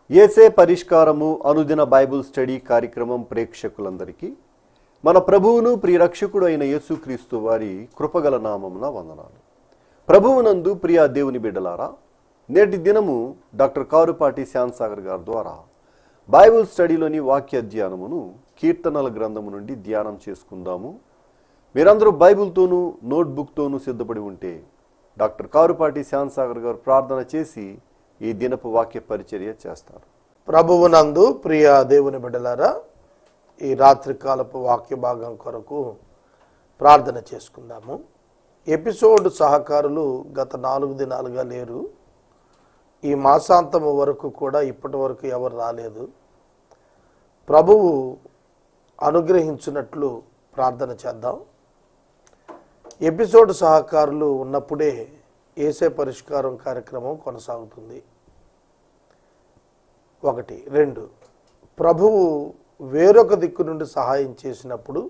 యేసే పరిష్కారము అనుదిన Bible study కార్యక్రమం ప్రేక్షకులందరికీ మన ప్రభువును ప్రియరక్షకుడు అయిన యేసుక్రీస్తు వారి కృపగల నామమున వందనాలు. ప్రభువునందు ప్రియ దేవుని బిడ్డలారా, నేటి దినము డాక్టర్ కారుపాటి శ్యాంసాగర్ గారి ద్వారా బైబిల్ స్టడీలోని వాక్య ధ్యానమును కీర్తనల గ్రంథము నుండి ధ్యానం చేసుకుందాము. మీరందరూ బైబిల్తోనూ నోట్బుక్తోనూ సిద్ధపడి ఉంటే డాక్టర్ కారుపాటి శ్యాంసాగర్ గారు ప్రార్థన చేసి ఈ దినపు వాక్య పరిచర్య చేస్తారు. ప్రభువునందు ప్రియ దేవుని బిడ్డలారా, ఈ రాత్రి కాలపు వాక్య భాగం కొరకు ప్రార్థన చేసుకుందాము. ఎపిసోడ్ సహకారులు గత 4 దినాలుగా లేరు. ఈ మాసాంతము వరకు కూడా ఇప్పటి వరకు ఎవరు రాలేదు. ప్రభువు అనుగ్రహించినట్లు ప్రార్థన చేద్దాం. ఎపిసోడ్ సహకారులు ఉన్నప్పుడే యేసే పరిష్కారం కార్యక్రమం కొనసాగుతుంది. 1, 2 ప్రభువు వేరొక దిక్కు నుండి సహాయం చేసినప్పుడు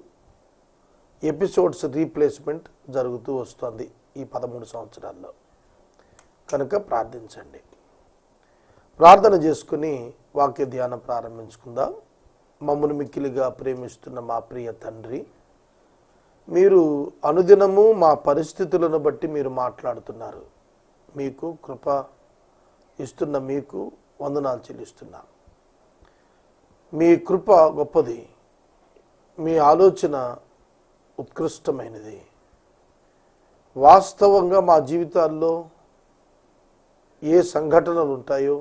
ఎపిసోడ్స్ రీప్లేస్మెంట్ జరుగుతూ వస్తుంది ఈ 13 సంవత్సరాల్లో. కనుక ప్రార్థించండి. ప్రార్థన చేసుకుని వాక్య ధ్యానం ప్రారంభించుకుందాం. మమ్మల్ని మిక్కిలిగా ప్రేమిస్తున్న మా ప్రియ తండ్రి, మీరు అనుదినము మా పరిస్థితులను బట్టి మీరు మాట్లాడుతున్నారు. మీకు కృప ఇస్తున్న మీకు వందనాలు చెల్లిస్తున్నాం. మీ కృప గొప్పది, మీ ఆలోచన ఉత్కృష్టమైనది. వాస్తవంగా మా జీవితాల్లో ఏ సంఘటనలు ఉంటాయో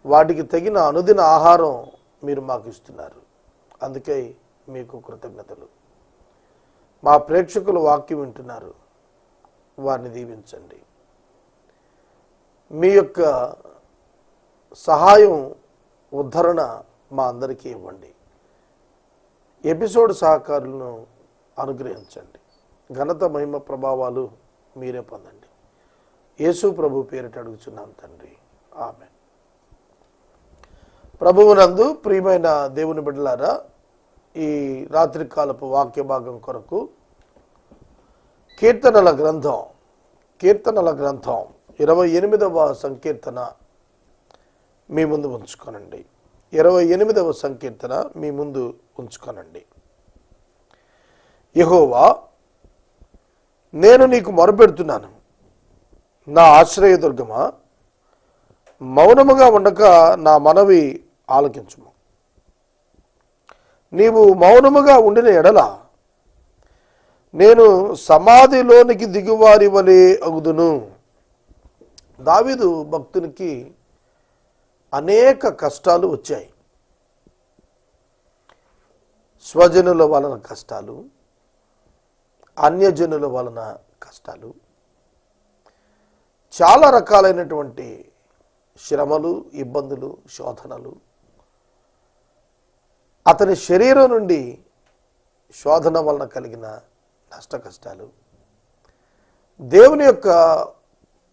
వాటికి తగిన అనుదిన ఆహారం మీరు మాకు ఇస్తున్నారు. అందుకే మీకు కృతజ్ఞతలు. మా ప్రేక్షకులు వాక్యం వింటున్నారు, వారిని దీవించండి. మీ యొక్క సహాయం, ఉద్ధరణ మా అందరికీ ఇవ్వండి. ఎపిసోడ్ సహకారులను అనుగ్రహించండి. ఘనత, మహిమ, ప్రభావాలు మీరే పొందండి. యేసు ప్రభు పేరిట అడుగుచున్నాం తండ్రి, ఆమేన్. ప్రభువునందు ప్రియమైన దేవుని బిడ్డలారా, ఈ రాత్రికాలపు వాక్య భాగం కొరకు కీర్తనల గ్రంథం 28వ సంకీర్తన మీ ముందు ఉంచుకోనండి. 28వ సంకీర్తన మీ ముందు ఉంచుకోనండి. యెహోవా, నేను నీకు మొరపెడుతున్నాను, నా ఆశ్రయదుర్గమా, మౌనముగా ఉండక నా మనవి ఆలకించుము. నీవు మౌనముగా ఉండిన ఎడల నేను సమాధిలోనికి దిగువారి వలె అగుదును. దావీదు భక్తునికి అనేక కష్టాలు వచ్చాయి. స్వజనుల వలన కష్టాలు, అన్యజనుల వలన కష్టాలు, చాలా రకాలైనటువంటి శ్రమలు, ఇబ్బందులు, శోధనలు, అతని శరీరం నుండి శోధన వలన కలిగిన నష్ట కష్టాలు, దేవుని యొక్క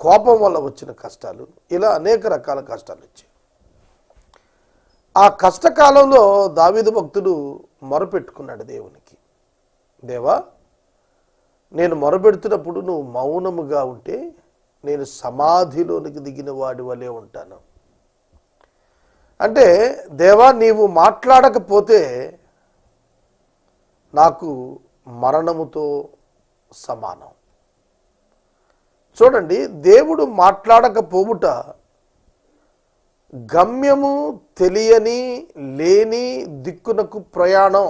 కోపం వల్ల వచ్చిన కష్టాలు, ఇలా అనేక రకాల కష్టాలు వచ్చాయి. ఆ కష్టకాలంలో దావీదు భక్తుడు మొరపెట్టుకున్నాడు దేవునికి. దేవా, నేను మొరపెడుతున్నప్పుడు నువ్వు మౌనముగా ఉంటే నేను సమాధిలోనికి దిగిన వాడి వలె ఉంటాను. అంటే దేవా, నీవు మాట్లాడకపోతే నాకు మరణముతో సమానం. చూడండి, దేవుడు మాట్లాడకపోవుట గమ్యము తెలియని లేని దిక్కునకు ప్రయాణం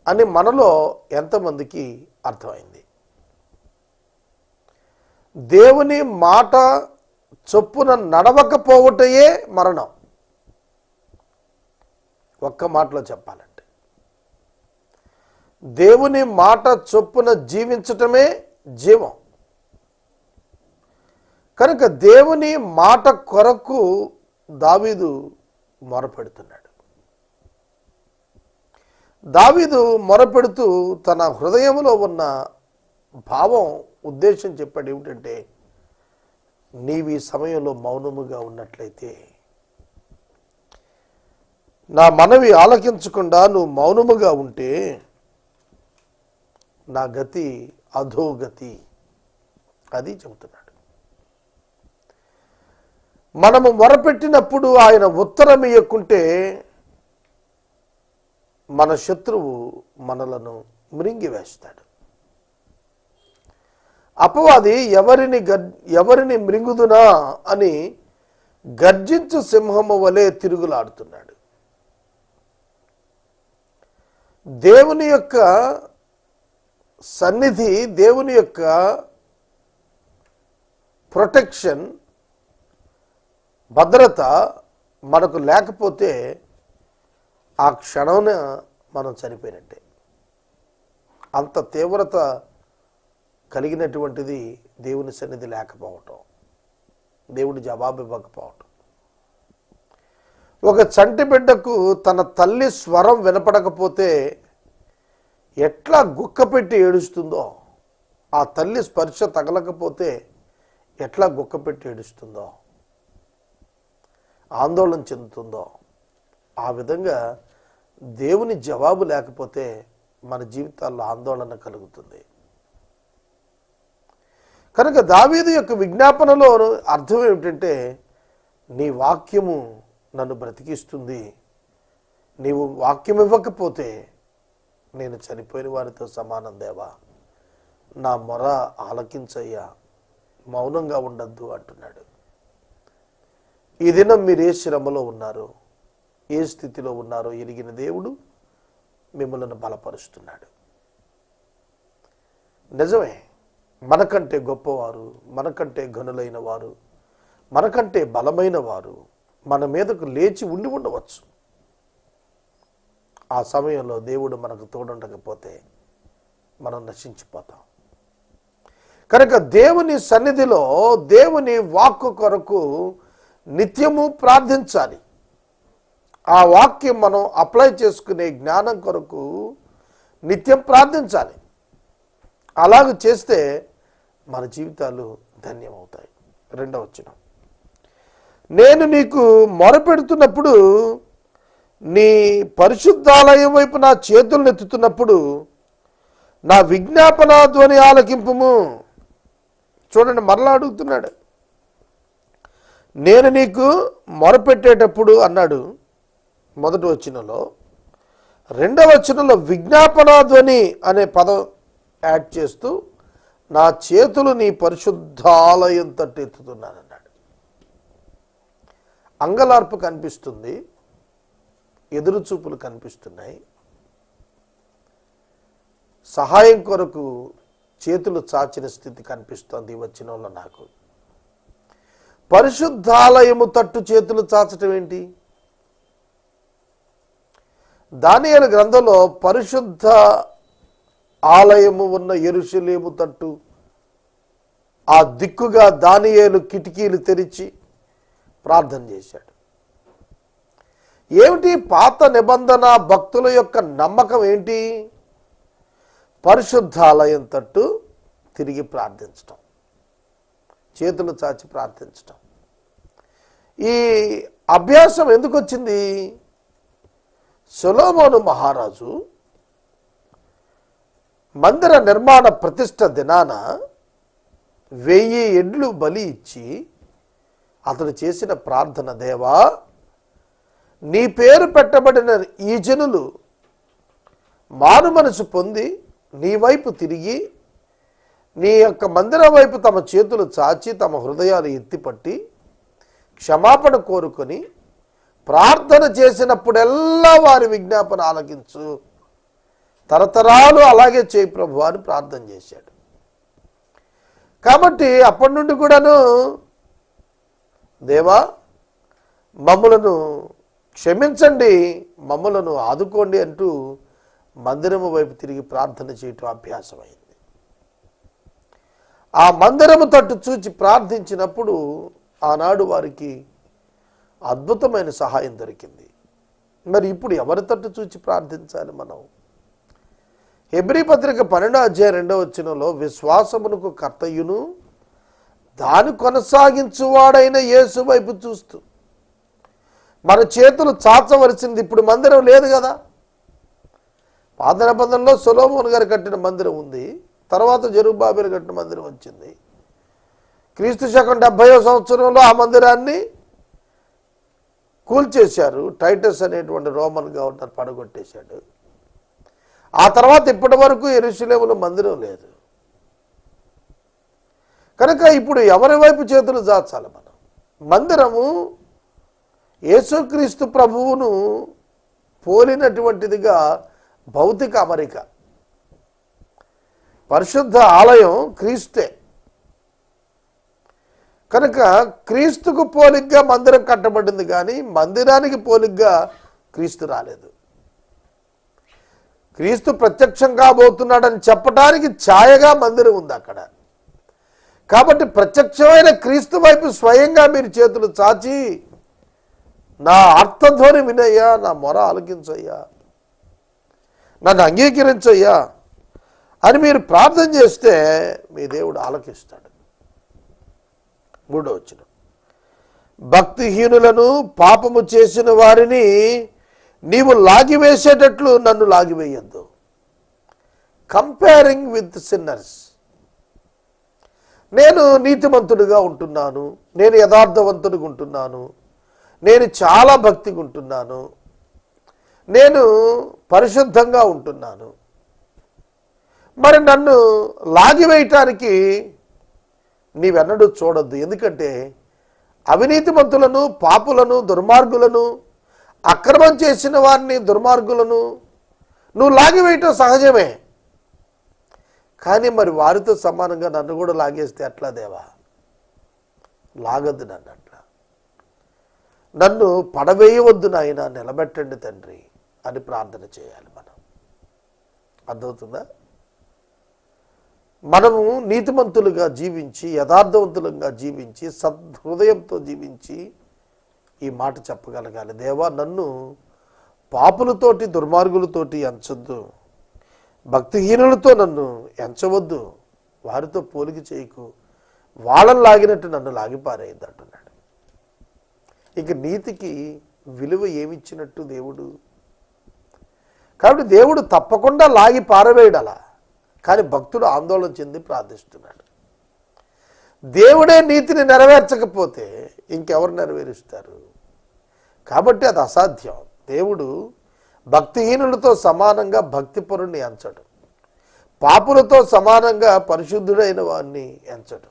అని మనలో ఎంతమందికి అర్థమైంది? దేవుని మాట చొప్పున నడవకపోవటయే మరణం. ఒక్క మాటలో చెప్పాలంటే దేవుని మాట చొప్పున జీవించటమే జీవం. కనుక దేవుని మాట కొరకు దావీదు మొరపెడుతున్నాడు. దావీదు మొరపెడుతూ తన హృదయంలో ఉన్న భావం, ఉద్దేశం చెప్పాడు. ఏమిటంటే, నీవు ఈ సమయంలో మౌనముగా ఉన్నట్లయితే, నా మనవి ఆలకించకుండా నువ్వు మౌనముగా ఉంటే నా గతి అధోగతి. అది చెబుతున్నాడు. మనము మొరపెట్టినప్పుడు ఆయన ఉత్తరం ఇయ్యకుంటే మన శత్రువు మనలను మృంగివేస్తాడు. అపవాది ఎవరిని మృంగుదునా అని గర్జించు సింహము వలె తిరుగులాడుతున్నాడు. దేవుని యొక్క సన్నిధి, దేవుని యొక్క ప్రొటెక్షన్, భద్రత మనకు లేకపోతే ఆ క్షణాన మనం చనిపోయినట్టే. అంత తీవ్రత కలిగినటువంటిది దేవుని సన్నిధి లేకపోవటం, దేవుడి జవాబు ఇవ్వకపోవటం. ఒక చంటి బిడ్డకు తన తల్లి స్వరం వినపడకపోతే ఎట్లా గుక్కపెట్టి ఏడుస్తుందో, ఆ తల్లి స్పర్శ తగలకపోతే ఎట్లా గుక్కపెట్టి ఏడుస్తుందో, ఆందోళన చెందుతుందో, ఆ విధంగా దేవుని జవాబు లేకపోతే మన జీవితాల్లో ఆందోళన కలుగుతుంది. కనుక దావీదు యొక్క విజ్ఞాపనలో అర్థం ఏమిటంటే, నీ వాక్యము నన్ను బ్రతికిస్తుంది, నీవు వాక్యం ఇవ్వకపోతే నేను చనిపోయిన వారితో సమానం దేవా, నా మొర ఆలకించయ్యా, మౌనంగా ఉండద్దు అంటున్నాడు. ఈ దినం మీరు ఏ శ్రమలో ఉన్నారో, ఏ స్థితిలో ఉన్నారో ఎరిగిన దేవుడు మిమ్మల్ని బలపరుస్తున్నాడు. నిజమే, మనకంటే గొప్పవారు, మనకంటే ఘనులైన వారు, మనకంటే బలమైన వారు మన మీదకు లేచి ఉండి ఉండవచ్చు. ఆ సమయంలో దేవుడు మనకు తోడుండకపోతే మనం నశించిపోతాం. కనుక దేవుని సన్నిధిలో దేవుని వాక్కు కొరకు నిత్యము ప్రార్థించాలి. ఆ వాక్యం మనం అప్లై చేసుకునే జ్ఞానం కొరకు నిత్యం ప్రార్థించాలి. అలాగ చేస్తే మన జీవితాలు ధన్యమవుతాయి. 2వ వచనం, నేను నీకు మొరపెడుతున్నప్పుడు, నీ పరిశుద్ధాలయం వైపు నా చేతులను ఎత్తుతున్నప్పుడు నా విజ్ఞాపన ధ్వని ఆలకింపుము. చూడండి, మరలా అడుగుతున్నాడు. నేను నీకు మొరపెట్టేటప్పుడు అన్నాడు 1వ వచనంలో. 2వ వచనంలో విజ్ఞాపన ధ్వని అనే పదం యాడ్ చేస్తూ నా చేతులు నీ పరిశుద్ధాలయం తట్టు ఎత్తుతున్నానన్నాడు. అంగలార్పు కనిపిస్తుంది, ఎదురుచూపులు కనిపిస్తున్నాయి. సహాయం కొరకు చేతులు చాచిన స్థితి కనిపిస్తోంది ఈ వచనంలో నాకు. పరిశుద్ధాలయము తట్టు చేతులు చాచటం ఏంటి? దానియేలు గ్రంథంలో పరిశుద్ధ ఆలయము ఉన్న యెరూషలేము తట్టు ఆ దిక్కుగా దానియేలు కిటికీలు తెరిచి ప్రార్థన చేశాడు. ఏమిటి పాత నిబంధన భక్తుల యొక్క నమ్మకం ఏంటి? పరిశుద్ధాలయం తట్టు తిరిగి ప్రార్థించటం, చేతులు చాచి ప్రార్థించటం. ఈ అభ్యాసం ఎందుకు వచ్చింది? సొలొమోను మహారాజు మందిర నిర్మాణ ప్రతిష్ఠ దినాన 1000 ఎడ్లు బలి ఇచ్చి అతడు చేసిన ప్రార్థన, దేవా నీ పేరు పెట్టబడిన ఈ జనులు మారు మనసు పొంది నీ వైపు తిరిగి నీ యొక్క మందిరం వైపు తమ చేతులు చాచి తమ హృదయాలు ఎత్తిపట్టి క్షమాపణ కోరుకొని ప్రార్థన చేసినప్పుడెల్లా వారి విజ్ఞాపన ఆలకించు, తరతరాలు అలాగే చేయి ప్రభు అని ప్రార్థన చేశాడు. కాబట్టి అప్పటి నుండి కూడాను దేవా మమ్ములను క్షమించండి, మమ్ములను ఆదుకోండి అంటూ మందిరము వైపు తిరిగి ప్రార్థన చేయటం అభ్యాసమైంది. ఆ మందిరము తట్టు చూచి ప్రార్థించినప్పుడు ఆనాడు వారికి అద్భుతమైన సహాయం దొరికింది. మరి ఇప్పుడు ఎవరి తట్టు చూచి ప్రార్థించాలి మనం? హెబ్రీ పత్రిక 12వ అధ్యాయం 2వ వచనంలో విశ్వాసమునకు కర్తయును దాని కొనసాగించువాడైన యేసు వైపు చూస్తూ మన చేతులు చాచవలసింది. ఇప్పుడు మందిరం లేదు కదా. పాత నిబంధనలో సొలొమోను గారు కట్టిన మందిరం ఉంది, తర్వాత జెరుబ్బాబెలు కట్టిన మందిరం వచ్చింది. క్రీస్తు శకం 70వ సంవత్సరంలో ఆ మందిరాన్ని కూల్చేశారు. టైటస్ అనేటువంటి రోమన్ గవర్నర్ పడగొట్టేశాడు. ఆ తర్వాత ఇప్పటి వరకు యెరూషలేములో మందిరం లేదు. కనుక ఇప్పుడు ఎవరి వైపు చేతులు చాచాలి మనం? మందిరము యేసుక్రీస్తు ప్రభువును పోలినటువంటిదిగా భౌతిక అమరిక. పరిశుద్ధ ఆలయం క్రీస్తే. కనుక క్రీస్తుకు పోలిగ్గా మందిరం కట్టబడింది, కానీ మందిరానికి పోలిగ్గా క్రీస్తు రాలేదు. క్రీస్తు ప్రత్యక్షం కాబోతున్నాడని చెప్పడానికి ఛాయగా మందిరం ఉంది అక్కడ. కాబట్టి ప్రత్యక్షమైన క్రీస్తు వైపు స్వయంగా మీరు చేతులు చాచి, నా అర్థధ్వని వినయ్యా, నా మొర ఆలకించయ్యా, నన్ను అంగీకరించయ్యా అని మీరు ప్రార్థన చేస్తే మీ దేవుడు ఆలకిస్తాడు. 3వ వచనం, భక్తిహీనులను పాపము చేసిన వారిని నీవు లాగివేసేటట్లు నన్ను లాగివేయద్దు. Comparing with sinners. నేను నీతిమంతుడిగా ఉంటున్నాను, నేను యథార్థవంతుడిగా ఉంటున్నాను, నేను చాలా భక్తిగా ఉంటున్నాను, నేను పరిశుద్ధంగా ఉంటున్నాను, మరి నన్ను లాగివేయటానికి నీవెన్నడూ చూడొద్దు. ఎందుకంటే అవినీతిమంతులను, పాపులను, దుర్మార్గులను, అక్రమం చేసిన వారిని, దుర్మార్గులను నువ్వు లాగివేయటం సహజమే. కానీ మరి వారితో సమానంగా నన్ను కూడా లాగేస్తే ఎట్లా దేవా? లాగద్దు నన్ను అట్లా. నన్ను పడవేయవద్దు నాయన, నిలబెట్టండి తండ్రి అని ప్రార్థన చేయాలి మనం. అర్థమవుతుందా? మనము నీతిమంతులుగా జీవించి, యథార్థవంతులుగా జీవించి, సద్హృదయంతో జీవించి ఈ మాట చెప్పగలగాలి. దేవా, నన్ను పాపులతోటి, దుర్మార్గులతోటి ఎంచొద్దు, భక్తిహీనులతో నన్ను ఎంచవద్దు, వారితో పోలిక చేయకు, వాళ్ళని లాగినట్టు నన్ను లాగిపారేయద్దు అంటున్నాడు. ఇక నీతికి విలువ ఏమిచ్చినట్టు దేవుడు? కాబట్టి దేవుడు తప్పకుండా లాగి పారవేయడలా. కానీ భక్తుడు ఆందోళన చెంది ప్రార్థిస్తున్నాడు. దేవుడే నీతిని నెరవేర్చకపోతే ఇంకెవరు నెరవేరుస్తారు? కాబట్టి అది అసాధ్యం. దేవుడు భక్తిహీనులతో సమానంగా భక్తిపరుణ్ణి ఎంచడు, పాపులతో సమానంగా పరిశుద్ధుడైన వాడిని ఎంచడు.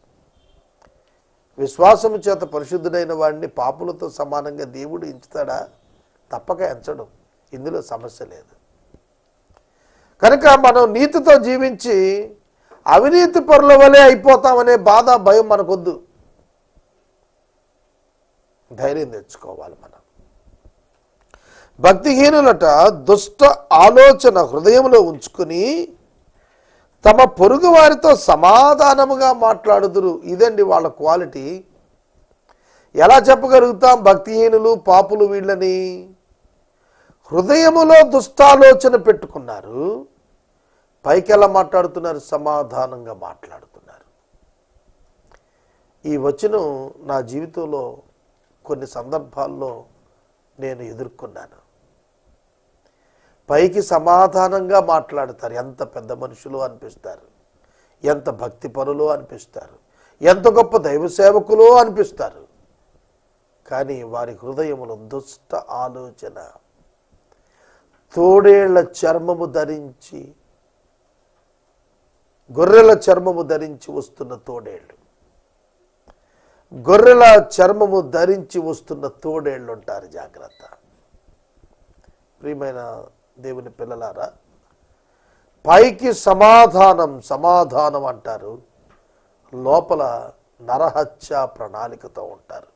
విశ్వాసము చేత పరిశుద్ధుడైన వాడిని పాపులతో సమానంగా దేవుడు ఎంచుతాడా? తప్పక ఎంచడం. ఇందులో సమస్య లేదు. కనుక మనం నీతితో జీవించి అవినీతి పరుల వలె అయిపోతామనే బాధ, భయం మనకొద్దు. ధైర్యం తెచ్చుకోవాలి మనం. భక్తిహీనులట దుష్ట ఆలోచన హృదయంలో ఉంచుకుని తమ పొరుగు వారితో సమాధానముగా మాట్లాడుదురు. ఇదండి వాళ్ళ క్వాలిటీ. ఎలా చెప్పగలుగుతాం భక్తిహీనులు, పాపులు వీళ్ళని? హృదయములో దుష్టాలోచన పెట్టుకున్నారు, పైకి ఎలా మాట్లాడుతున్నారు? సమాధానంగా మాట్లాడుతున్నారు. ఈ వచనం నా జీవితంలో కొన్ని సందర్భాల్లో నేను ఎదుర్కొన్నాను. పైకి సమాధానంగా మాట్లాడతారు, ఎంత పెద్ద మనుషులు అనిపిస్తారు, ఎంత భక్తిపరులు అనిపిస్తారు, ఎంత గొప్ప దైవ సేవకులు అనిపిస్తారు. కానీ వారి హృదయములో దుష్ట ఆలోచన. తోడేళ్ల చర్మము ధరించి, గొర్రెల చర్మము ధరించి వస్తున్న తోడేళ్ళు, గొర్రెల చర్మము ధరించి వస్తున్న తోడేళ్ళు ఉంటారు. జాగ్రత్త. ప్రియమైన దేవుని పిల్లలారా, పైకి సమాధానం అంటారు, లోపల నరహత్య ప్రణాళికతో ఉంటారు,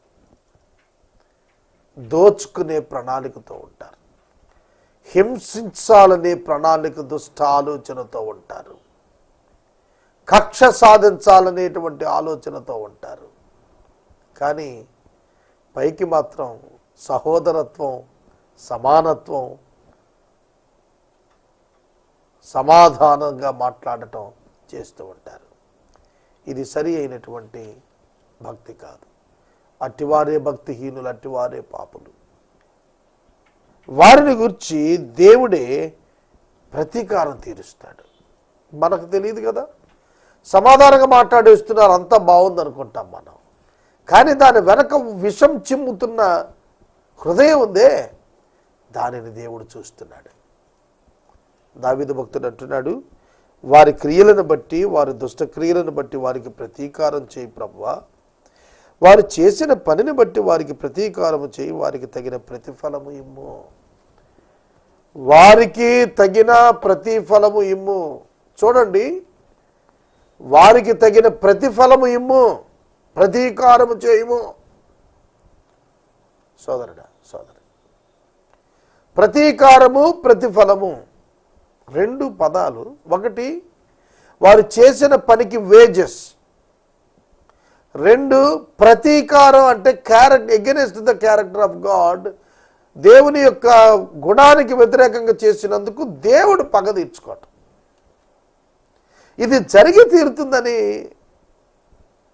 దోచుకునే ప్రణాళికతో ఉంటారు, హింసించాలనే ప్రణాళిక, దుష్ట ఆలోచనతో ఉంటారు, కక్ష సాధించాలనేటువంటి ఆలోచనతో ఉంటారు. కానీ పైకి మాత్రం సహోదరత్వం, సమానత్వం, సమాధానంగా మాట్లాడటం చేస్తూ ఉంటారు. ఇది సరి అయినటువంటి భక్తి కాదు. అట్టివారే భక్తిహీనులు, అట్టివారే పాపులు. వారిని గురించి దేవుడే ప్రతీకారం తీరుస్తాడు. మనకు తెలియదు కదా, సమాధానంగా మాట్లాడేస్తున్నారు, అంతా బాగుంది అనుకుంటాం మనం. కానీ దాని వెనక విషం చిమ్ముతున్న హృదయం ఉందే, దానిని దేవుడు చూస్తున్నాడు. దావీదు భక్తుడు అంటున్నాడు, వారి క్రియలను బట్టి, వారి దుష్ట క్రియలను బట్టి వారికి ప్రతీకారం చేయి ప్రభువా, వారు చేసిన పనిని బట్టి వారికి ప్రతీకారము చేయి, వారికి తగిన ప్రతిఫలము ఇమ్ము. వారికి తగిన ప్రతిఫలము ఇమ్ము. చూడండి, వారికి తగిన ప్రతిఫలము ఇమ్ము, ప్రతీకారము చేయము. సోదరుడా, సోదరు, ప్రతీకారము, ప్రతిఫలము రెండు పదాలు. ఒకటి వారు చేసిన పనికి వేజెస్, రెండు ప్రతీకారం అంటే character, against the character of God. దేవుని యొక్క గుణానికి వ్యతిరేకంగా చేసినందుకు దేవుడు పగ తీర్చుకోవటం. ఇది జరిగి తీరుతుందని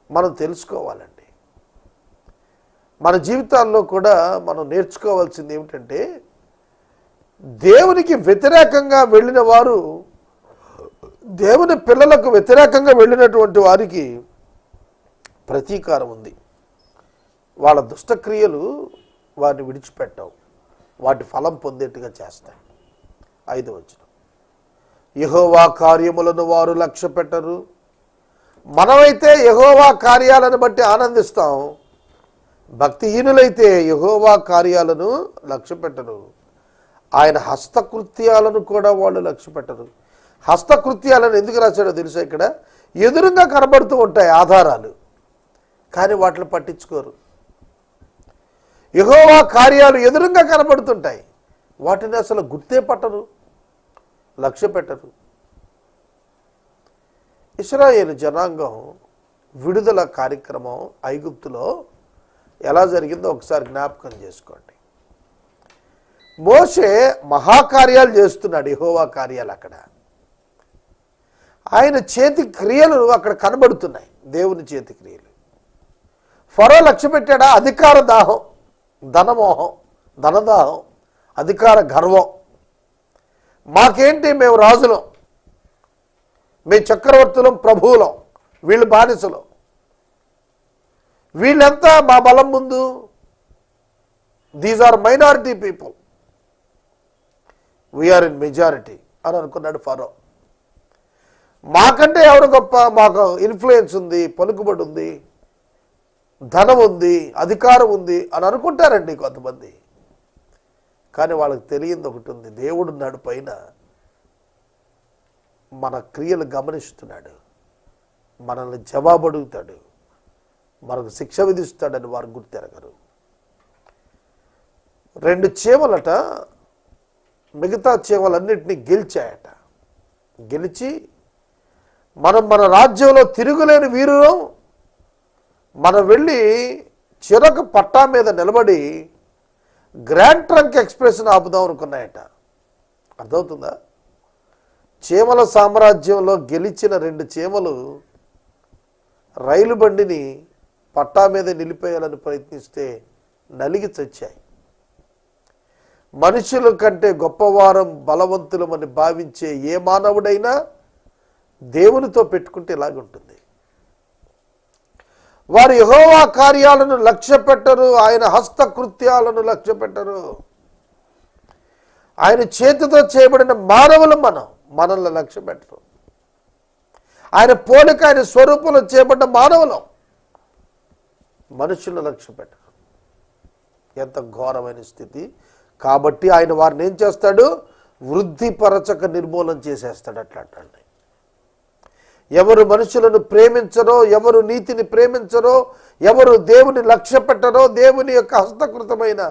మనం తెలుసుకోవాలండి. మన జీవితాల్లో కూడా మనం నేర్చుకోవాల్సింది ఏమిటంటే, దేవునికి వ్యతిరేకంగా వెళ్ళిన వారు, దేవుని పిల్లలకు వ్యతిరేకంగా వెళ్ళినటువంటి వారికి ప్రతీకారం ఉంది. వాళ్ళ దుష్టక్రియలు వారిని విడిచిపెట్టవు, వాటి ఫలం పొందేట్టుగా చేస్తాయి. 5వ వచనం, యెహోవా కార్యములను వారు లక్ష్య పెట్టరు. మనమైతే యెహోవా కార్యాలను బట్టి ఆనందిస్తాం, భక్తిహీనులైతే యెహోవా కార్యాలను లక్ష్య పెట్టరు. ఆయన హస్తకృత్యాలను కూడా వాళ్ళు లక్ష్య పెట్టరు. హస్తకృత్యాలను ఎందుకు రాశాడో తెలుసా? ఇక్కడ ఎదురుగా కనబడుతూ ఉంటాయి ఆధారాలు, కానీ వాటిని పట్టించుకోరు. యెహోవా కార్యాలు ఎదురుగా కనబడుతుంటాయి, వాటిని అసలు గుర్తే పట్టరు, లక్ష్య పెట్టరు. ఇశ్రాయేలు జనాంగం విడుదల కార్యక్రమం ఐగుప్తులో ఎలా జరిగిందో ఒకసారి జ్ఞాపకం చేసుకోండి. మోషే మహాకార్యాలు చేస్తున్నాడు, యెహోవా కార్యాలు. అక్కడ ఆయన చేతి క్రియలు అక్కడ కనబడుతున్నాయి, దేవుని చేతి క్రియలు. ఫరో లక్ష్య పెట్టాడా? అధికార దాహం, ధనమోహం, ధనదాహం, అధికార గర్వం. మాకేంటి, మేము రాజులం, మేము చక్రవర్తులం, ప్రభువులం, వీళ్ళు బానిసలు, వీళ్ళంతా మా బలం ముందు, these are minority people, we are in majority అని అనుకున్నాడు ఫరో. మాకంటే ఎవరు గొప్ప, మాకు ఇన్ఫ్లుయెన్స్ ఉంది, పలుకుబడి ఉంది, ధనం ఉంది, అధికారం ఉంది అని అనుకుంటారండి కొంతమంది. కానీ వాళ్ళకి తెలియంది ఒకటి ఉంది, దేవుడున్నాడు పైన, మన క్రియలు గమనిస్తున్నాడు, మనల్ని జవాబు అడుగుతాడు, మనకు శిక్ష విధిస్తాడని వారు గుర్తెరగరు. 2 చీమలట మిగతా చీమలన్నింటినీ గెలిచాయట. గెలిచి మన రాజ్యంలో తిరుగులేని వీరులం, మనం వెళ్ళి చిరక పట్టా మీద నిలబడి గ్రాండ్ ట్రంక్ ఎక్స్ప్రెస్ని ఆపుదాం అనుకున్నాయట. అర్థమవుతుందా? చీమల సామ్రాజ్యంలో గెలిచిన 2 చీమలు రైలు బండిని పట్టా మీద నిలిపేయాలని ప్రయత్నిస్తే నలిగి చచ్చాయి. మనుషుల కంటే గొప్పవారం, బలవంతులమని భావించే ఏ మానవుడైనా దేవునితో పెట్టుకుంటే ఇలాగుంటుంది. వారు యెహోవా కార్యాలను లక్ష్య పెట్టరు, ఆయన హస్తకృత్యాలను లక్ష్య పెట్టరు. ఆయన చేతితో చేయబడిన మానవులు మనల్ని లక్ష్య పెట్టరు. ఆయన పోలిక, ఆయన స్వరూపంలో చేయబడ్డ మానవులు మనుషులను లక్ష్య పెట్టరు. ఎంత ఘోరమైన స్థితి! కాబట్టి ఆయన వారిని ఏం చేస్తాడు? వృద్ధిపరచక నిర్మూలన చేసేస్తాడు. అట్లాంటి ఎవరు మనుషులను ప్రేమించరో, ఎవరు నీతిని ప్రేమించరో, ఎవరు దేవుని లక్ష్య పెట్టరో, దేవుని యొక్క హస్తకృతమైన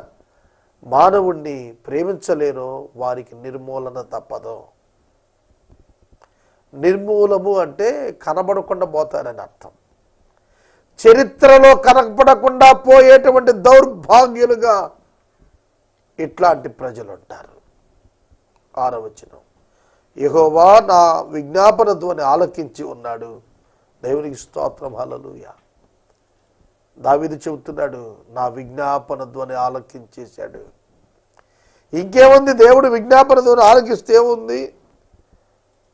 మానవుణ్ణి ప్రేమించలేరో వారికి నిర్మూలన తప్పదు. నిర్మూలము అంటే కనబడకుండా పోతారని అర్థం. చరిత్రలో కనపడకుండా పోయేటువంటి దౌర్భాగ్యులుగా ఇట్లాంటి ప్రజలు ఉంటారు. 6వ వచనం, యెహోవా నా విజ్ఞాపన ధ్వని ఆలకించి ఉన్నాడు. దేవునికి స్తోత్రం, హల్లెలూయా. దావీదు చెబుతున్నాడు, నా విజ్ఞాపన ధ్వని ఆలకించేశాడు. ఇంకేముంది? దేవుడు విజ్ఞాపన ధ్వని ఆలకిస్తే ఏముంది?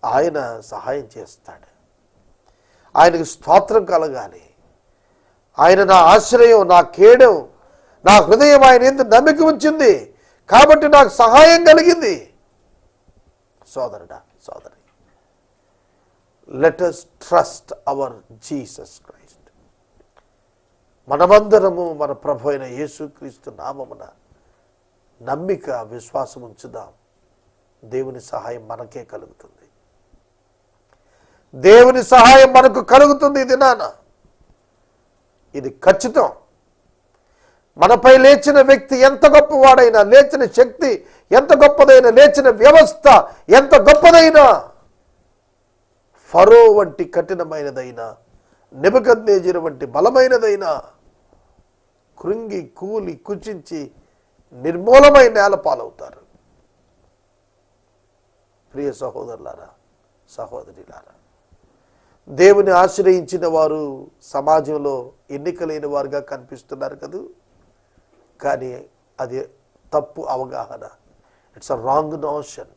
ఆయన సహాయం చేస్తాడు. ఆయనకు స్తోత్రం కలగాలి. ఆయన నా ఆశ్రయం, నా కేడం, నా హృదయం ఆయన యందు నమ్మిక ఉంచింది కాబట్టి నాకు సహాయం కలిగింది. సోదరుడా, సోదరి, let us trust hour Jesus Christ. మనమందరము మన ప్రభు అయిన యేసుక్రీస్తు నామమున నమ్మిక, విశ్వాసం ఉంచుదాం. దేవుని సహాయం మనకే కలుగుతుంది. దేవుని సహాయం మనకు కలుగుతుంది. ఇది ఇది ఖచ్చితం. మనపై లేచిన వ్యక్తి ఎంత గొప్పవాడైనా, లేచిన శక్తి ఎంత గొప్పదైనా, లేచిన వ్యవస్థ ఎంత గొప్పదైనా, ఫరో వంటి కఠినమైనదైనా, నెబుకద్నెజరు వంటి బలమైనదైనా కృంగి కూలి కుచించి నిర్మూలమైన నేలపాలవుతారు. ప్రియ సహోదరులారా, సహోదరులారా, దేవుని ఆశ్రయించిన వారు సమాజంలో ఎన్నికలేని వారుగా కనిపిస్తున్నారు కదూ. కానీ అది తప్పు అవగాహన. It's a wrong notion.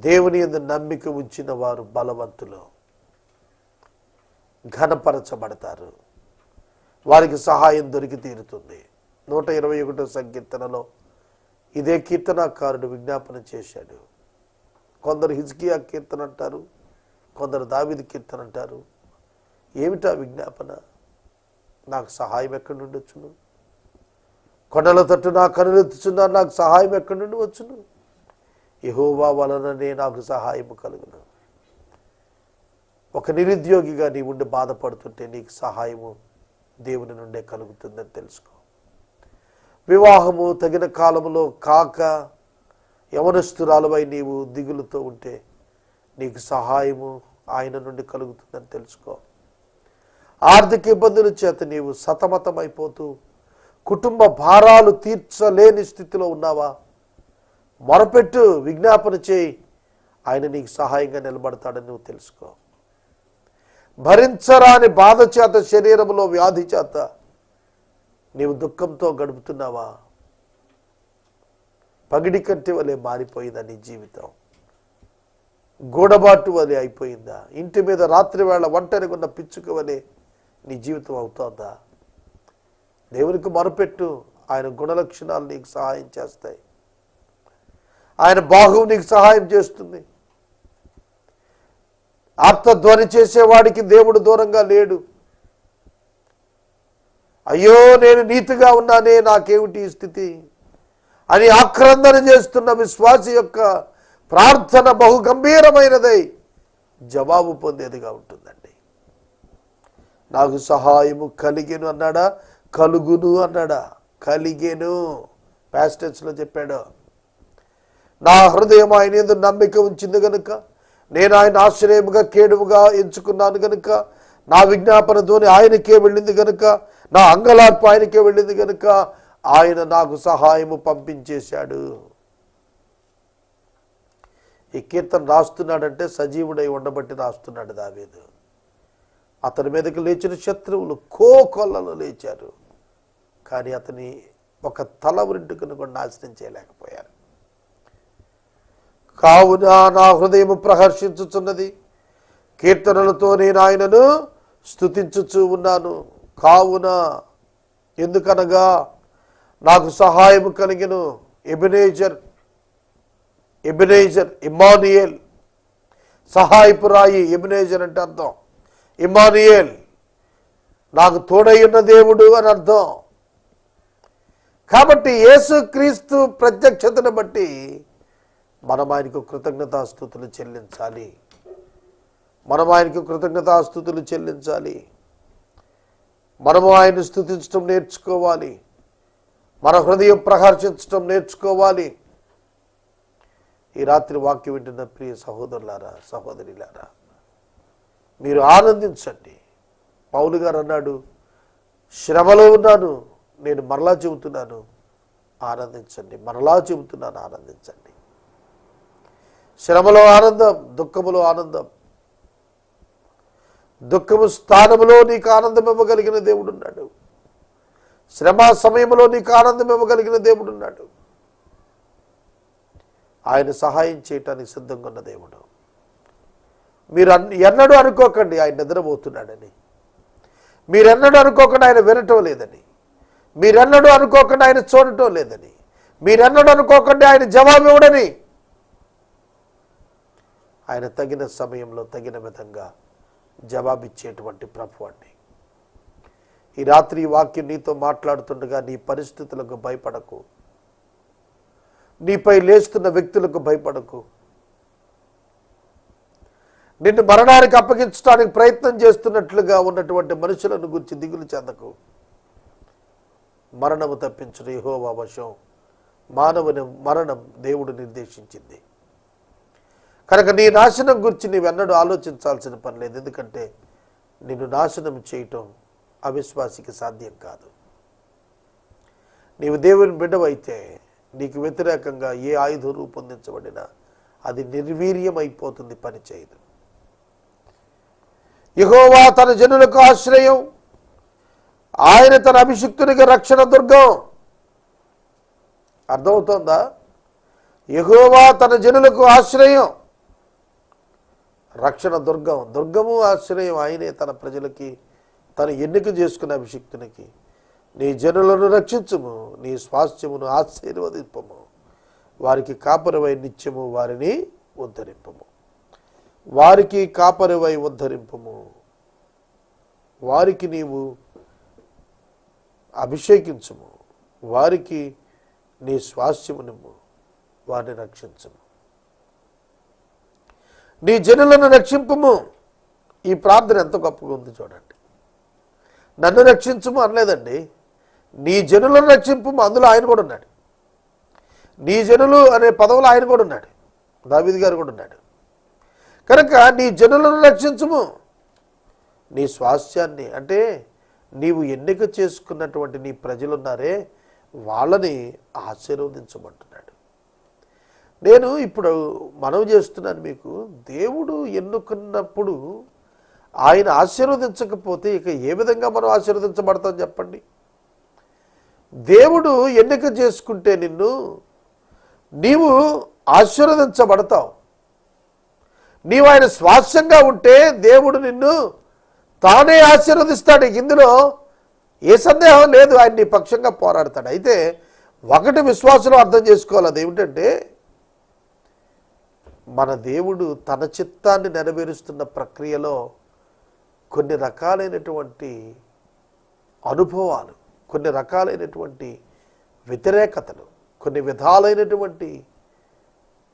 దేవుని యందు నమ్మిక ఉంచిన వారు బలవంతులు, ఘనపరచబడతారు, వారికి సహాయం దొరికి తీరుతుంది. 121వ సంకీర్తనలో ఇదే కీర్తనాకారుడు విజ్ఞాపన చేశాడు. కొందరు హిజ్కియా కీర్తన అంటారు, కొందరు దావీదు కీర్తన అంటారు. ఏమిటా విజ్ఞాపన? నాకు సహాయం ఎక్కడి నుండి వచ్చును? కొండల తట్టు నా కనులెత్తుచున్నాను, నాకు సహాయం ఎక్కడి నుండి వచ్చును? యెహోవా వలననే నాకు సహాయము కలుగును. ఒక నిరుద్యోగిగా నీ ఉండి బాధపడుతుంటే నీకు సహాయము దేవుని నుండే కలుగుతుందని తెలుసుకో. వివాహము తగిన కాలములో కాక యవనస్తురాలువై నీవు దిగులుతో ఉంటే నీకు సహాయము ఆయన నుండి కలుగుతుందని తెలుసుకో. ఆర్థిక ఇబ్బందుల చేత నీవు సతమతమైపోతూ కుటుంబ భారాలు తీర్చలేని స్థితిలో ఉన్నావా? మొరపెట్టు, విజ్ఞాపన చేయి, ఆయన నీకు సహాయంగా నిలబడతాడని నువ్వు తెలుసుకో. భరించరాని బాధ చేత, శరీరంలో వ్యాధి చేత నీవు దుఃఖంతో గడుపుతున్నావా? పగిడి కంటి వలె మారిపోయిందా నీ జీవితం? గూడబాటు వలె అయిపోయిందా? ఇంటి మీద రాత్రి వేళ ఒంటరిగా ఉన్న పిచ్చుక వలె నీ జీవితం అవుతోందా? దేవునికి మొరపెట్టు, ఆయన గుణలక్షణాలు నీకు సహాయం చేస్తాయి. ఆయన బాహువు నీకు సహాయం చేస్తుంది. ఆర్తధ్వని చేసేవాడికి దేవుడు దూరంగా లేడు. అయ్యో నేను నీతిగా ఉన్నానే, నాకేమిటి ఈ స్థితి అని ఆక్రందన చేస్తున్న విశ్వాసి యొక్క ప్రార్థన బహు గంభీరమైనదై జవాబు పొందేదిగా ఉంటుందండి. నాకు సహాయము కలిగెను అన్నాడా? కలుగును అన్నాడా? కలిగెను. పాస్టెన్స్లో చెప్పాడు. నా హృదయం ఆయన యందు నమ్మిక ఉంచింది గనుక, నేను ఆయన ఆశ్రయముగా కేడుముగా ఎంచుకున్నాను గనుక, నా విజ్ఞాపన ధ్వని ఆయనకే వెళ్ళింది గనుక, నా అంగలార్పు ఆయనకే వెళ్ళింది గనుక ఆయన నాకు సహాయము పంపించేశాడు. ఈ కీర్తన రాస్తున్నాడంటే సజీవుడై ఉండబట్టి రాస్తున్నాడు దావీదు. అతని మీదకి లేచిన శత్రువులు కోకొల్లలో లేచారు, కానీ అతని ఒక తల వెంట్రుకను కూడా నాశనం చేయలేకపోయారు. కావున నా హృదయం ప్రహర్షించుచున్నది, కీర్తనలతో నేను ఆయనను స్తుతించుచూ ఉన్నాను. కావున ఎందుకనగా నాకు సహాయము కలిగెను. ఎబెనేజర్, ఇమ్మానుయేల్, సహాయపు రాయి. ఎబెనేజర్ అంటే అర్థం ఇమ్మానుయేల్, నాకు తోడయ్యున్న దేవుడు అని అర్థం. కాబట్టి యేసుక్రీస్తు ప్రత్యక్షతను బట్టి మనం ఆయనకు కృతజ్ఞతాస్తుతులు చెల్లించాలి. మనము ఆయన స్తుతించడం నేర్చుకోవాలి. మన హృదయం ప్రహర్షించడం నేర్చుకోవాలి. ఈ రాత్రి వాక్యం వింటున్న ప్రియ సహోదరులారా, సహోదరులారా, మీరు ఆనందించండి. పౌలు గారు అన్నాడు, శ్రమలో ఉన్నాను, నేను మరలా చెబుతున్నాను ఆనందించండి. మరలా చెబుతున్నాను ఆనందించండి. శ్రమలో ఆనందం, దుఃఖములో ఆనందం. దుఃఖము స్థానంలో నీకు ఆనందం ఇవ్వగలిగిన దేవుడున్నాడు. శ్రమ సమయంలో నీకు ఆనందం ఇవ్వగలిగిన దేవుడున్నాడు. ఆయన సహాయం చేయటానికి సిద్ధంగా ఉన్న దేవుడు. మీరు ఎన్నడూ అనుకోకండి ఆయన నిద్రపోతున్నాడని. మీరెన్నడూ అనుకోకండి ఆయన వినటం లేదని. మీరెన్నడూ అనుకోకుండా ఆయన చూడటం లేదని, మీరెన్నడూ అనుకోకుండా ఆయన జవాబు ఇవ్వడని, ఆయన తగిన సమయంలో తగిన విధంగా జవాబిచ్చేటువంటి ప్రభు అండి. ఈ రాత్రి ఈ వాక్యం నీతో మాట్లాడుతుండగా నీ పరిస్థితులకు భయపడకు, నీపై లేస్తున్న వ్యక్తులకు భయపడకు, నిన్ను మరణానికి అప్పగించడానికి ప్రయత్నం చేస్తున్నట్లుగా ఉన్నటువంటి మనుషులను గురించి దిగులు చెందకు. మరణము తప్పించుట యెహోవా వశం, మానవుని మరణం దేవుడు నిర్దేశించింది. కనుక నీ నాశనం గురించి నీవెన్నడూ ఆలోచించాల్సిన పని లేదు. ఎందుకంటే నిన్ను నాశనం చేయటం అవిశ్వాసికి సాధ్యం కాదు. నీవు దేవుని బిడ్డవైతే నీకు వ్యతిరేకంగా ఏ ఆయుధం రూపొందించబడినా అది నిర్వీర్యం అయిపోతుంది, పని చేయదు. యెహోవా తన జనులకు ఆశ్రయం, ఆయన తన అభిషిక్తునికి రక్షణ దుర్గం. అర్థమవుతోందా? యెహోవా తన జనులకు ఆశ్రయం, రక్షణ దుర్గం. దుర్గము ఆశ్రయం ఆయనే తన ప్రజలకి, తను ఎన్నిక చేసుకున్న అభిషిక్తునికి. నీ జనులను రక్షించుము, నీ స్వాస్థ్యమును ఆశీర్వదింపము, వారికి కాపరివై నిత్యము వారిని ఉద్ధరింపము. వారికి కాపరివై ఉద్ధరింపము, వారికి నీవు అభిషేకించుము, వారికి నీ స్వాస్థ్యమునిమ్ము, వారిని రక్షించుము. నీ జనులను రక్షింపము. ఈ ప్రార్థన ఎంత గొప్పగా ఉంది చూడండి. నన్ను రక్షించుము అనలేదండి, నీ జనులను రక్షింపము. అందులో ఆయన కూడా ఉన్నాడు. నీ జనులు అనే పదవులో ఆయన కూడా ఉన్నాడు, దావీదు గారు కూడా ఉన్నాడు. కనుక నీ జనులను రక్షించుము, నీ స్వాస్థ్యాన్ని అంటే నీవు ఎన్నిక చేసుకున్నటువంటి నీ ప్రజలున్నారే వాళ్ళని ఆశీర్వదించమంటున్నాడు. నేను ఇప్పుడు మనవి చేస్తున్నాను మీకు, దేవుడు ఎన్నుకున్నప్పుడు ఆయన ఆశీర్వదించకపోతే ఇక ఏ విధంగా మనం ఆశీర్వదించబడతాం చెప్పండి. దేవుడు ఎన్నిక చేసుకుంటే నీవు ఆశీర్వదించబడతావు. నీవు ఆయన స్వాస్థ్యంగా ఉంటే దేవుడు నిన్ను తానే ఆశీర్వదిస్తాడు. ఇందులో ఏ సందేహం లేదు, ఆయన నీ పక్షంగా పోరాడతాడు. అయితే ఒకటి విశ్వాసం అర్థం చేసుకోవాలి, అదేమిటంటే మన దేవుడు తన చిత్తాన్ని నెరవేరుస్తున్న ప్రక్రియలో కొన్ని రకాలైనటువంటి అనుభవాలు, కొన్ని రకాలైనటువంటి వ్యతిరేకతలు, కొన్ని విధాలైనటువంటి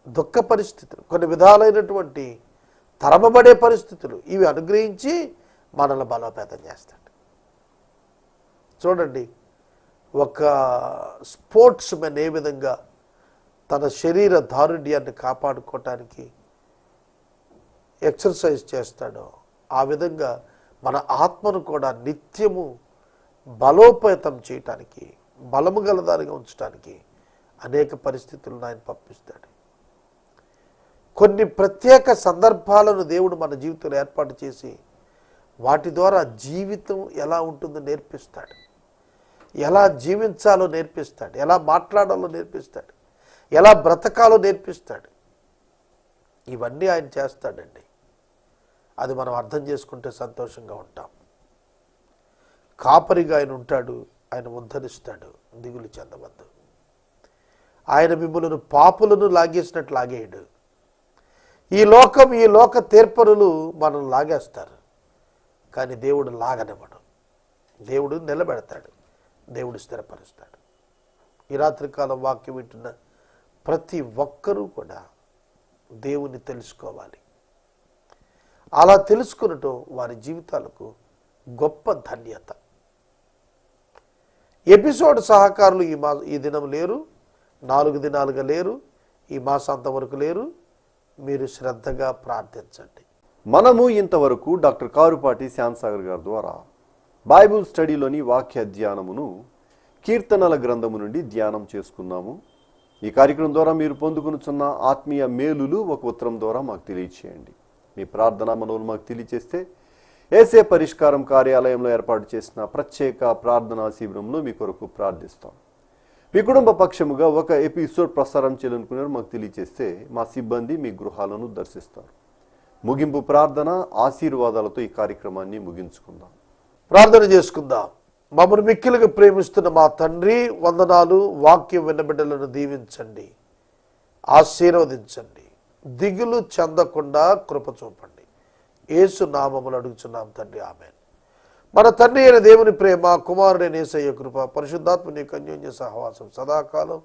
దుఃఖ పరిస్థితులు, కొన్ని విధాలైనటువంటి తరమబడే పరిస్థితులు ఇవి అనుగ్రహించి మనల్ని బలోపేతం చేస్తాడు. చూడండి, ఒక స్పోర్ట్స్ మెన్ ఏ విధంగా తన శరీర దారుఢ్యాన్ని కాపాడుకోవటానికి ఎక్సర్సైజ్ చేస్తాడో ఆ విధంగా మన ఆత్మను కూడా నిత్యము బలోపేతం చేయటానికి, బలము గలదానిగా ఉంచడానికి అనేక పరిస్థితులను ఆయన పంపిస్తాడు. కొన్ని ప్రత్యేక సందర్భాలను దేవుడు మన జీవితంలో ఏర్పాటు చేసి వాటి ద్వారా జీవితం ఎలా ఉంటుందో నేర్పిస్తాడు, ఎలా జీవించాలో నేర్పిస్తాడు, ఎలా మాట్లాడాలో నేర్పిస్తాడు, ఎలా బ్రతకాలో నేర్పిస్తాడు. ఇవన్నీ ఆయన చేస్తాడండి. అది మనం అర్థం చేసుకుంటే సంతోషంగా ఉంటాం. కాపరిగా ఆయన ఉంటాడు, ఆయన ఉద్ధరిస్తాడు, దిగులు చెందవద్దు. ఆయన మిమ్మల్ని పాపులను లాగేసినట్టు లాగేయడు. ఈ లోక తీర్పరులు మనం లాగేస్తారు, కానీ దేవుడు లాగనివ్వడు. దేవుడు నిలబెడతాడు, దేవుడు స్థిరపరుస్తాడు. ఈ రాత్రికాలం వాక్యం వింటున్న ప్రతి ఒక్కరూ కూడా దేవుని తెలుసుకోవాలి. అలా తెలుసుకునటం వారి జీవితాలకు గొప్ప ధన్యత. ఎపిసోడ్ సహకారులు ఈ దినం లేరు, 4 దినాలుగా లేరు, ఈ మాసాంతం వరకు లేరు. మీరు శ్రద్ధగా ప్రార్థించండి. మనము ఇంతవరకు డాక్టర్ కారుపాటి శ్యాంసాగర్ గారి ద్వారా బైబిల్ స్టడీలోని వాక్య ధ్యానమును కీర్తనల గ్రంథము నుండి ధ్యానం చేసుకున్నాము. ఈ కార్యక్రమం ద్వారా మీరు పొందుకునుచున్న ఆత్మీయ మేలులు ఒక ఉత్తరం ద్వారా మాకు తెలియచేయండి. మీ ప్రార్థనా మనవులు మాకు తెలియచేస్తే ఏసే పరిష్కారం కార్యాలయంలో ఏర్పాటు చేసిన ప్రత్యేక ప్రార్థనా శిబిరంలో మీ కొరకు ప్రార్థిస్తాం. మీ కుటుంబ పక్షముగా ఒక ఎపిసోడ్ ప్రసారం చేయాలనుకున్నారు మాకు తెలియచేస్తే మా సిబ్బంది మీ గృహాలను దర్శిస్తారు. ముగింపు ప్రార్థన ఆశీర్వాదాలతో ఈ కార్యక్రమాన్ని ముగించుకుందాం. ప్రార్థన చేసుకుందాం. మమ్మల్ని మిక్కిలుగా ప్రేమిస్తున్న మా తండ్రి వందనాలు. వాక్యం విన్నబిడ్డలను దీవించండి, ఆశీర్వదించండి, దిగులు చెందకుండా కృప చూపండి. యేసు నామములు అడుగుచున్నాం తండ్రి, ఆమేన్. మన తండ్రి అయిన దేవుని ప్రేమ, కుమారుడైన యేసయ్య కృప, పరిశుద్ధాత్మ నీ అన్యోన్య సహవాసం సదాకాలం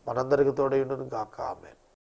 మనందరికి తోడై ఉండును గాక, ఆమేన్.